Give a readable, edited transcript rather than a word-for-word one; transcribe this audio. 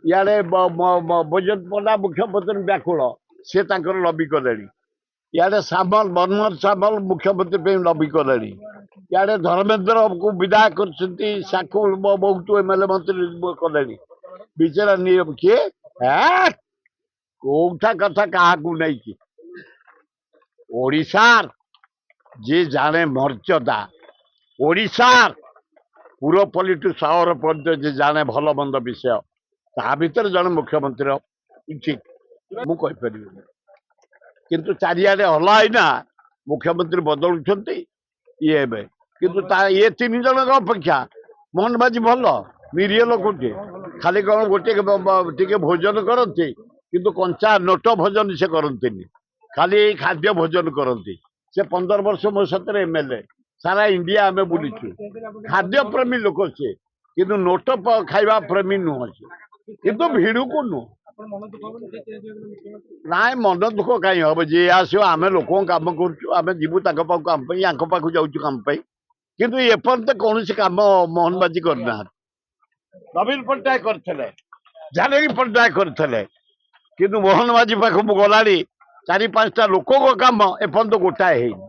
ଇଆଡେ ବୈଜନ୍ତ ପଣ୍ଡା ମୁଖ୍ୟମନ୍ତ୍ରୀ ବ୍ୟାକୁଳ ସେ ତାଙ୍କର ଲବି କଲେଣି। ଇଆଡେ ସାମଲ ମନମୋହନ ସାମଲ ମୁଖ୍ୟମନ୍ତ୍ରୀ ପାଇଁ ଲବି କଲେଣି। ଇଆଡେ ଧର୍ମେନ୍ଦ୍ରକୁ ବିଦାୟ କରିଛନ୍ତି, ସାକୁ ବହୁତ ଏମଏଲଏ ମନ୍ତ୍ରୀ କଲେଣି। ବିଚରା ନିୟମ କିଏ କୋଉଠା କଥା କାହାକୁ ନେଇକି ଓଡ଼ିଶାର ଯିଏ ଜାଣେ ମର୍ଯ୍ୟାଦା, ଓଡ଼ିଶାର ପୁରପଲ୍ଲୀଠୁ ସହର ପର୍ଯ୍ୟନ୍ତ ଯିଏ ଜାଣେ ଭଲ ମନ୍ଦ ବିଷୟ, ତା ଭିତରେ ଜଣେ ମୁଖ୍ୟମନ୍ତ୍ରୀ ଉଚିତ ମୁଁ କହିପାରିବିନି। କିନ୍ତୁ ଚାରିଆଡେ ହଲା ହେଇନା ମୁଖ୍ୟମନ୍ତ୍ରୀ ବଦଳୁଛନ୍ତି ଇଏ ଏବେ। କିନ୍ତୁ ଇଏ ତିନି ଜଣଙ୍କ ଅପେକ୍ଷା ମୋହନ ମାଝୀ ଭଲ, ନିରୀହ ଲୋକଟିଏ। ଖାଲି କଣ ଟିକେ ଭୋଜନ କରନ୍ତି, କିନ୍ତୁ କଞ୍ଚା ନୋଟ ଭୋଜନ ସେ କରନ୍ତିନି, ଖାଲି ଏଇ ଖାଦ୍ୟ ଭୋଜନ କରନ୍ତି। ସେ 15 ବର୍ଷ ମୋ ସାଥିରେ ଏମଏଲଏ, ସାରା ଇଣ୍ଡିଆ ଆମେ ବୁଲିଛୁ। ଖାଦ୍ୟ ପ୍ରେମୀ ଲୋକ ସିଏ, କିନ୍ତୁ ନୋଟ ଖାଇବା ପ୍ରେମୀ ନୁହଁ ସେ, କିନ୍ତୁ ଭିଡକୁ ନୁହଁ। ନାଇଁ ମନ ଦୁଃଖ କାହିଁ ହବ? ଯିଏ ଆସିବ, ଆମେ ଲୋକଙ୍କ କାମ କରୁଛୁ, ଆମେ ଯିବୁ ତାଙ୍କ ପାଖକୁ କାମ ପାଇଁ, ଆଙ୍କ ପାଖକୁ ଯାଉଛୁ କାମ ପାଇଁ। କିନ୍ତୁ ଏପର୍ଯ୍ୟନ୍ତ କୌଣସି କାମ ମୋହନ ମାଝୀ କରିନାହାନ୍ତି। ନବୀନ ପଟ୍ଟନାୟକ କରିଥିଲେ, ଜାନକୀ ପଟ୍ଟନାୟକ କରିଥିଲେ, କିନ୍ତୁ ମୋହନ ମାଝୀ ପାଖକୁ ଗଲାଣି 4-5ଟା ଲୋକଙ୍କ କାମ ଏପର୍ଯ୍ୟନ୍ତ ଗୋଟାଏ ହେଇନି।